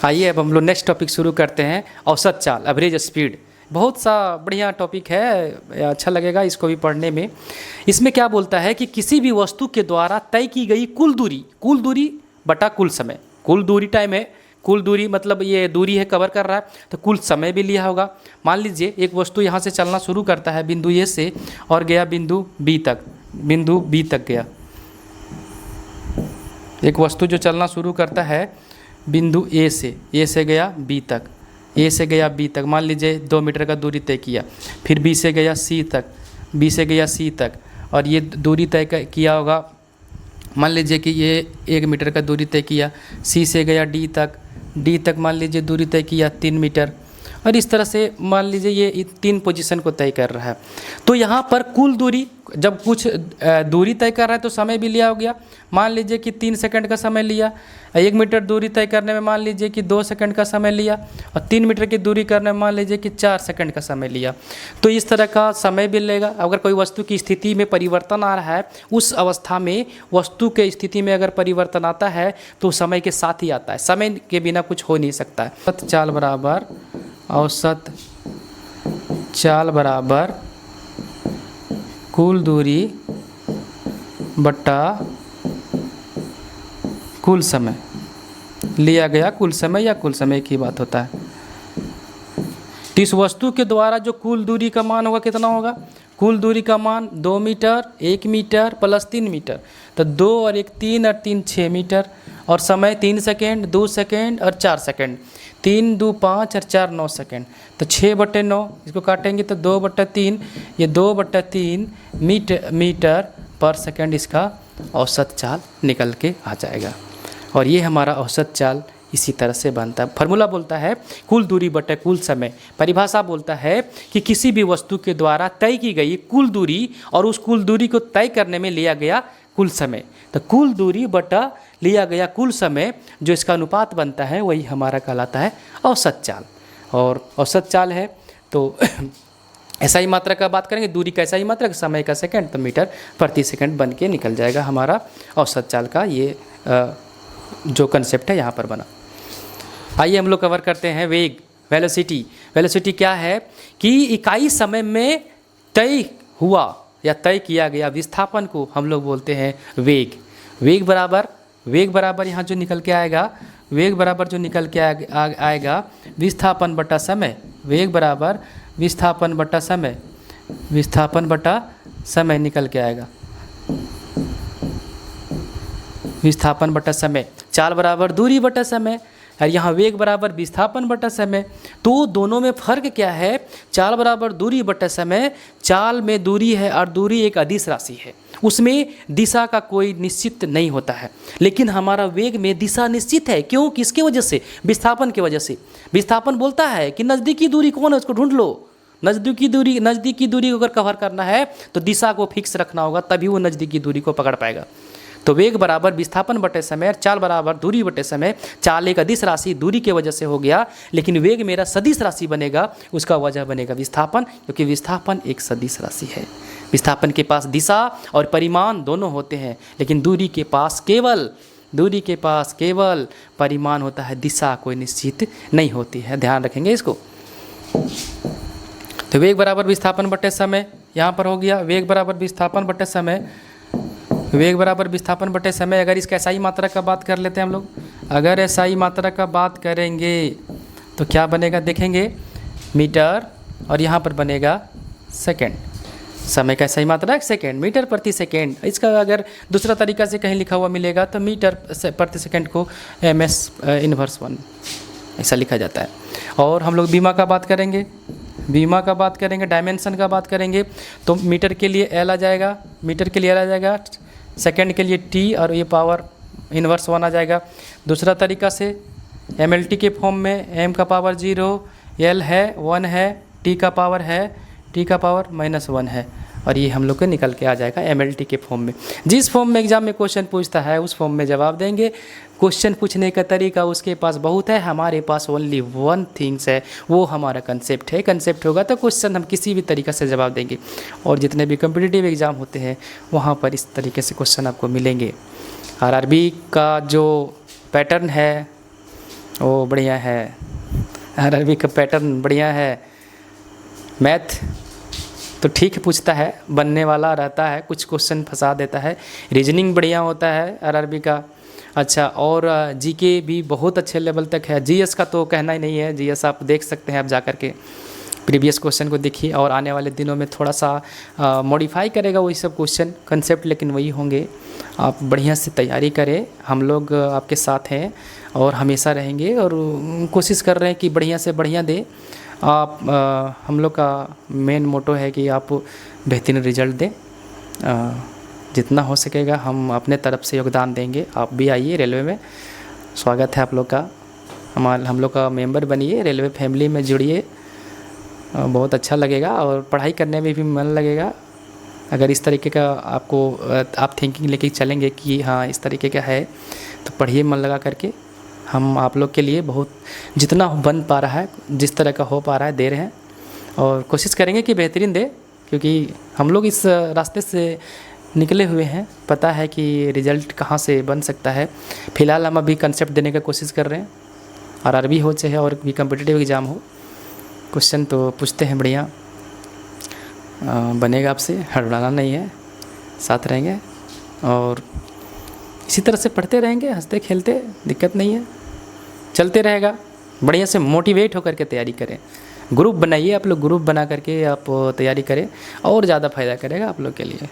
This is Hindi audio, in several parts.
आइए अब हम लोग नेक्स्ट टॉपिक शुरू करते हैं, औसत चाल, एवरेज स्पीड। बहुत सा बढ़िया टॉपिक है, अच्छा लगेगा इसको भी पढ़ने में। इसमें क्या बोलता है कि किसी भी वस्तु के द्वारा तय की गई कुल दूरी बटा कुल समय। कुल दूरी टाइम है, कुल दूरी मतलब ये दूरी है कवर कर रहा है, तो कुल समय भी लिया होगा। मान लीजिए एक वस्तु यहाँ से चलना शुरू करता है बिंदु ए से और गया बिंदु बी तक गया। एक वस्तु जो चलना शुरू करता है बिंदु ए से गया बी तक, मान लीजिए 2 मीटर का दूरी तय किया। फिर बी से गया सी तक, और ये दूरी तय किया होगा। मान लीजिए कि ये 1 मीटर का दूरी तय किया। सी से गया डी तक मान लीजिए दूरी तय किया 3 मीटर, और इस तरह से मान लीजिए ये 3 पोजीशन को तय कर रहा है। तो यहाँ पर कुल दूरी, जब कुछ दूरी तय कर रहा है तो समय भी लिया हो गया। मान लीजिए कि 3 सेकंड का समय लिया। 1 मीटर दूरी तय करने में मान लीजिए कि 2 सेकंड का समय लिया, और 3 मीटर की दूरी करने में मान लीजिए कि 4 सेकंड का समय लिया। तो इस तरह का समय भी लेगा। अगर कोई वस्तु की स्थिति में परिवर्तन आ रहा है, उस अवस्था में वस्तु के स्थिति में अगर परिवर्तन आता है तो समय के साथ ही आता है, समय के बिना कुछ हो नहीं सकता है। औसत चाल बराबर कुल दूरी बट्टा कुल समय लिया गया। कुल समय या कुल समय की बात होता है। तो इस वस्तु के द्वारा जो कुल दूरी का मान होगा कितना होगा? कुल दूरी का मान 2 मीटर, 1 मीटर प्लस 3 मीटर, तो 2 और 1 3 और 3 6 मीटर, और समय 3 सेकेंड, 2 सेकेंड और 4 सेकेंड। 3 2 5 और 4 9 सेकेंड, तो 6/9 इसको काटेंगे तो 2/3, ये 2/3 मीटर पर सेकेंड इसका औसत चाल निकल के आ जाएगा। और ये हमारा औसत चाल इसी तरह से बनता है। फार्मूला बोलता है कुल दूरी बटे कुल समय। परिभाषा बोलता है कि किसी भी वस्तु के द्वारा तय की गई कुल दूरी और उस कुल दूरी को तय करने में लिया गया कुल समय। तो कुल दूरी बटा लिया गया कुल समय, जो इसका अनुपात बनता है, वही हमारा कहलाता है औसत चाल। और औसत चाल है तो ऐसा ही मात्रा का बात करेंगे, दूरी का ऐसा ही मात्रा, समय का सेकंड, तो मीटर प्रति सेकंड बन के निकल जाएगा हमारा औसत चाल का ये जो कंसेप्ट है यहाँ पर बना। आइए हम लोग कवर करते हैं वेग, वेलोसिटी। वेलोसिटी क्या है कि इकाई समय में तय हुआ या तय किया गया विस्थापन को हम लोग बोलते हैं वेग। वेग बराबर यहाँ जो निकल के आएगा, वेग बराबर जो निकल के आएगा विस्थापन बटा समय। वेग बराबर विस्थापन बटा समय निकल के आएगा, विस्थापन बटा समय। चाल बराबर दूरी बटा समय, और यहाँ वेग बराबर विस्थापन बटा समय। तो दोनों में फ़र्क क्या है? चाल बराबर दूरी बटा समय, चाल में दूरी है और दूरी एक अदिश राशि है, उसमें दिशा का कोई निश्चित नहीं होता है। लेकिन हमारा वेग में दिशा निश्चित है। क्यों? किसके वजह से? विस्थापन की वजह से। विस्थापन बोलता है कि नज़दीकी दूरी कौन है, उसको ढूंढ लो। नज़दीकी दूरी को अगर कवर करना है तो दिशा को फिक्स रखना होगा, तभी वो नज़दीकी दूरी को पकड़ पाएगा। तो वेग बराबर विस्थापन बटे समय और चाल बराबर दूरी बटे समय। चाल एक अदिश राशि दूरी के वजह से हो गया, लेकिन वेग मेरा सदिश राशि बनेगा, उसका वजह बनेगा विस्थापन, क्योंकि विस्थापन एक सदिश राशि है। विस्थापन के पास दिशा और परिमाण दोनों होते हैं, लेकिन दूरी के पास केवल परिमाण होता है, दिशा कोई निश्चित नहीं होती है। ध्यान रखेंगे इसको। तो वेग बराबर विस्थापन बटे समय यहाँ पर हो गया। वेग बराबर विस्थापन बटे समय। अगर इसका SI मात्रा का बात कर लेते हैं हम लोग, अगर SI मात्रा का बात करेंगे तो क्या बनेगा देखेंगे, मीटर, और यहाँ पर बनेगा सेकंड। समय का SI मात्रा सेकंड, मीटर प्रति सेकंड। इसका अगर दूसरा तरीका से कहीं लिखा हुआ मिलेगा तो मीटर प्रति सेकंड को MS इन्वर्स 1 ऐसा लिखा जाता है। और हम लोग बीमा का बात करेंगे, डायमेंशन का बात करेंगे, तो मीटर के लिए L आ जाएगा, सेकंड के लिए T, और ये पावर इन्वर्स 1 आ जाएगा। दूसरा तरीका से MLT के फॉर्म में m का पावर 0, L है 1 है, T का पावर -1 है, और ये हम लोग को निकल के आ जाएगा MLT के फॉर्म में। जिस फॉर्म में एग्जाम में क्वेश्चन पूछता है उस फॉर्म में जवाब देंगे। क्वेश्चन पूछने का तरीका उसके पास बहुत है, हमारे पास ओनली 1 थिंग्स है, वो हमारा कंसेप्ट है। कंसेप्ट होगा तो क्वेश्चन हम किसी भी तरीक़ा से जवाब देंगे, और जितने भी कॉम्पिटिटिव एग्ज़ाम होते हैं वहाँ पर इस तरीके से क्वेश्चन आपको मिलेंगे। RRB का जो पैटर्न है ओ बढ़िया है, आरआरबी का पैटर्न बढ़िया है। मैथ तो ठीक है, पूछता है, बनने वाला रहता है, कुछ क्वेश्चन फंसा देता है। रीजनिंग बढ़िया होता है आरआरबी का। अच्छा, और जीके भी बहुत अच्छे लेवल तक है। जीएस का तो कहना ही नहीं है, जीएस आप देख सकते हैं आप जा कर के, प्रीवियस क्वेश्चन को देखिए। और आने वाले दिनों में थोड़ा सा मॉडिफाई करेगा वही सब क्वेश्चन, कंसेप्ट लेकिन वही होंगे। आप बढ़िया से तैयारी करें, हम लोग आपके साथ हैं और हमेशा रहेंगे, और कोशिश कर रहे हैं कि बढ़िया से बढ़िया दें आप। हम लोग का मेन मोटो है कि आप बेहतरीन रिजल्ट दें। जितना हो सकेगा हम अपने तरफ से योगदान देंगे। आप भी आइए रेलवे में, स्वागत है आप लोग का। हम लोग का मेंबर बनिए, रेलवे फैमिली में जुड़िए, बहुत अच्छा लगेगा और पढ़ाई करने में भी मन लगेगा। अगर इस तरीके का आपको आप थिंकिंग लेके चलेंगे कि हाँ इस तरीके का है, तो पढ़िए मन लगा करके। हम आप लोग के लिए बहुत जितना बन पा रहा है, जिस तरह का हो पा रहा है दे रहे हैं, और कोशिश करेंगे कि बेहतरीन दे, क्योंकि हम लोग इस रास्ते से निकले हुए हैं। पता है कि रिज़ल्ट कहाँ से बन सकता है। फ़िलहाल हम अभी कंसेप्ट देने का कोशिश कर रहे हैं, आरआरबी हो चाहे और भी कम्पिटिटिव एग्ज़ाम हो। क्वेश्चन तो पूछते हैं बढ़िया, बनेगा आपसे, हड़बड़ाना नहीं है, साथ रहेंगे और इसी तरह से पढ़ते रहेंगे, हंसते खेलते, दिक्कत नहीं है, चलते रहेगा। बढ़िया से मोटिवेट होकर के तैयारी करें, ग्रुप बनाइए आप लोग, ग्रुप बना करके आप तैयारी करें और ज़्यादा फ़ायदा करेगा आप लोग के लिए।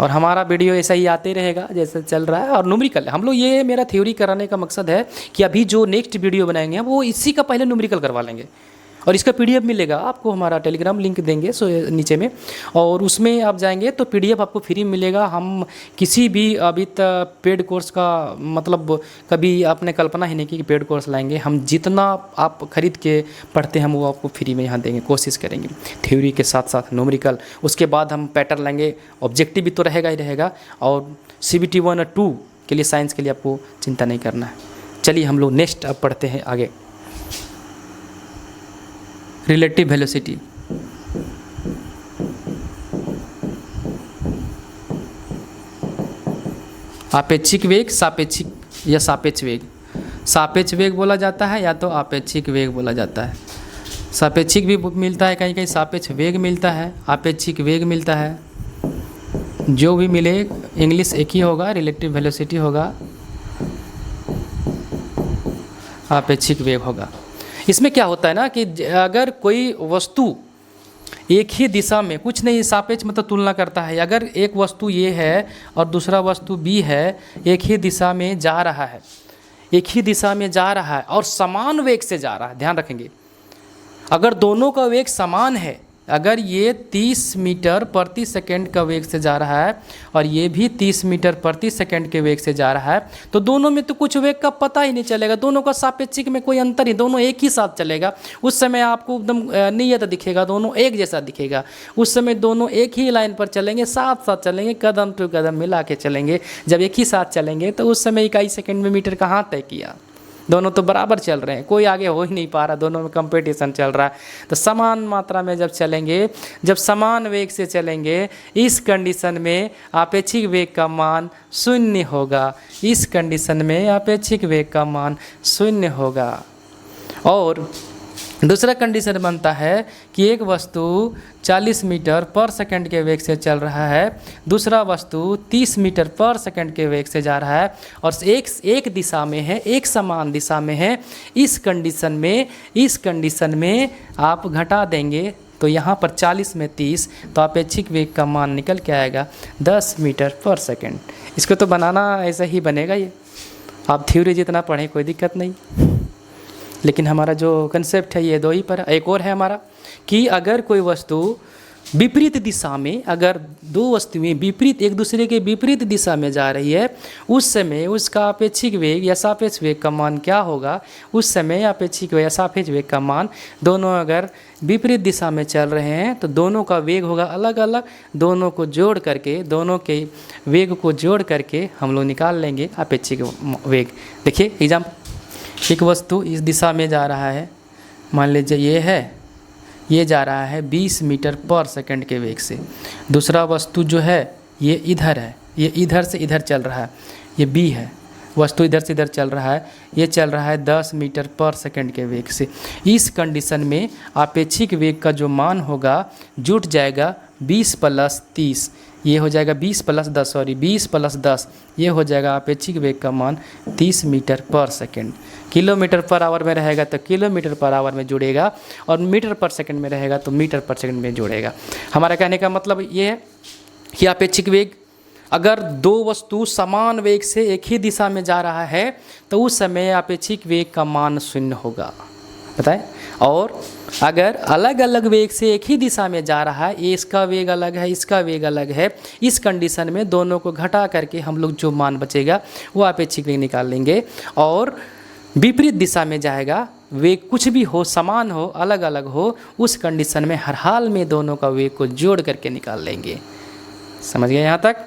और हमारा वीडियो ऐसा ही आते रहेगा जैसे चल रहा है। और न्यूमेरिकल हम लोग, ये मेरा थ्योरी कराने का मकसद है कि अभी जो नेक्स्ट वीडियो बनाएंगे वो इसी का पहले न्यूमेरिकल करवा लेंगे, और इसका पीडीएफ मिलेगा आपको, हमारा टेलीग्राम लिंक देंगे सो नीचे में, और उसमें आप जाएंगे तो पीडीएफ आपको फ्री मिलेगा। हम किसी भी अभी तक पेड कोर्स का मतलब कभी आपने कल्पना ही नहीं की कि पेड कोर्स लाएंगे। हम जितना आप खरीद के पढ़ते हैं हम वो आपको फ्री में यहाँ देंगे, कोशिश करेंगे थ्योरी के साथ साथ न्यूमेरिकल। उसके बाद हम पैटर्न लाएंगे, ऑब्जेक्टिव भी तो रहेगा ही रहेगा, और CBT 1 और 2 के लिए, साइंस के लिए आपको चिंता नहीं करना है। चलिए हम लोग नेक्स्ट अब पढ़ते हैं आगे। रिलेटिव वेलोसिटी, आपेक्षिक वेग, सापेक्षिक या सापेक्ष वेग। सापेक्ष वेग बोला जाता है या तो आपेक्षिक वेग बोला जाता है। सापेक्षिक भी मिलता है, कहीं कहीं सापेक्ष वेग मिलता है, आपेक्षिक वेग मिलता है। जो भी मिले इंग्लिश एक ही होगा, रिलेटिव वेलोसिटी होगा, आपेक्षिक वेग होगा। इसमें क्या होता है ना कि अगर कोई वस्तु एक ही दिशा में, कुछ नहीं, सापेक्ष मतलब तुलना करता है। अगर एक वस्तु ये है और दूसरा वस्तु बी है, एक ही दिशा में जा रहा है, एक ही दिशा में जा रहा है और समान वेग से जा रहा है, ध्यान रखेंगे, अगर दोनों का वेग समान है, अगर ये 30 मीटर प्रति सेकंड का वेग से जा रहा है और ये भी 30 मीटर प्रति सेकंड के वेग से जा रहा है, तो दोनों में तो कुछ वेग का पता ही नहीं चलेगा, दोनों का सापेक्षिक में कोई अंतर नहीं, दोनों एक ही साथ चलेगा। उस समय आपको एकदम नियत दिखेगा, दोनों एक जैसा दिखेगा। उस समय दोनों एक ही लाइन पर चलेंगे, साथ साथ चलेंगे, कदम टू कदम मिला के चलेंगे। जब एक ही साथ चलेंगे तो उस समय इकाई सेकंड में मीटर कहाँ तय किया, दोनों तो बराबर चल रहे हैं, कोई आगे हो ही नहीं पा रहा, दोनों में कंपटीशन चल रहा है। तो समान मात्रा में जब चलेंगे, जब समान वेग से चलेंगे, इस कंडीशन में आपेक्षिक वेग का मान 0 होगा, इस कंडीशन में आपेक्षिक वेग का मान 0 होगा। और दूसरा कंडीशन बनता है कि एक वस्तु 40 मीटर पर सेकंड के वेग से चल रहा है, दूसरा वस्तु 30 मीटर पर सेकंड के वेग से जा रहा है और एक दिशा में है, एक समान दिशा में है। इस कंडीशन में आप घटा देंगे तो यहाँ पर 40 में 30, तो आपेक्षिक वेग का मान निकल के आएगा 10 मीटर पर सेकंड। इसको तो बनाना ऐसा ही बनेगा, ये आप थ्योरी जितना पढ़ें कोई दिक्कत नहीं, लेकिन हमारा जो कंसेप्ट है ये दो ही पर। एक और है हमारा कि अगर कोई वस्तु विपरीत दिशा में, अगर दो वस्तुएं विपरीत, एक दूसरे के विपरीत दिशा में जा रही है, उस समय उसका आपेक्षिक वेग या सापेक्ष वेग का मान क्या होगा। उस समय आपेक्षिक वेग या सापेक्ष वेग का मान, दोनों अगर विपरीत दिशा में चल रहे हैं तो दोनों का वेग होगा अलग अलग, दोनों को जोड़ करके, दोनों के वेग को जोड़ करके हम लोग निकाल लेंगे आपेक्षिक वेग। देखिए एग्जाम्पल, एक वस्तु इस दिशा में जा रहा है, मान लीजिए ये है, ये जा रहा है 20 मीटर पर सेकंड के वेग से। दूसरा वस्तु जो है ये इधर है, ये इधर से इधर चल रहा है, ये बी है। वस्तु इधर से इधर चल रहा है, ये चल रहा है 10 मीटर पर सेकंड के वेग से। इस कंडीशन में आपेक्षिक वेग का जो मान होगा जुट जाएगा 20 + 30, ये हो जाएगा 20 + 10 सॉरी 20 + 10, ये हो जाएगा आपेक्षिक वेग का मान 30 मीटर पर सेकंड। किलोमीटर पर आवर में रहेगा तो किलोमीटर पर आवर में जुड़ेगा, और मीटर पर सेकंड में रहेगा तो मीटर पर सेकंड में जुड़ेगा। हमारा कहने का मतलब ये है कि आपेक्षिक वेग, अगर दो वस्तु समान वेग से एक ही दिशा में जा रहा है तो उस समय आपेक्षिक वेग का मान 0 होगा, बताएं। और अगर अलग अलग वेग से एक ही दिशा में जा रहा है, ये इसका वेग अलग है, इसका वेग अलग है, इस कंडीशन में दोनों को घटा करके हम लोग जो मान बचेगा वो आपेक्षिक वेग निकाल लेंगे। और विपरीत दिशा में जाएगा, वेग कुछ भी हो, समान हो, अलग अलग हो, उस कंडीशन में हर हाल में दोनों का वेग को जोड़ करके निकाल लेंगे। समझ गए यहाँ तक?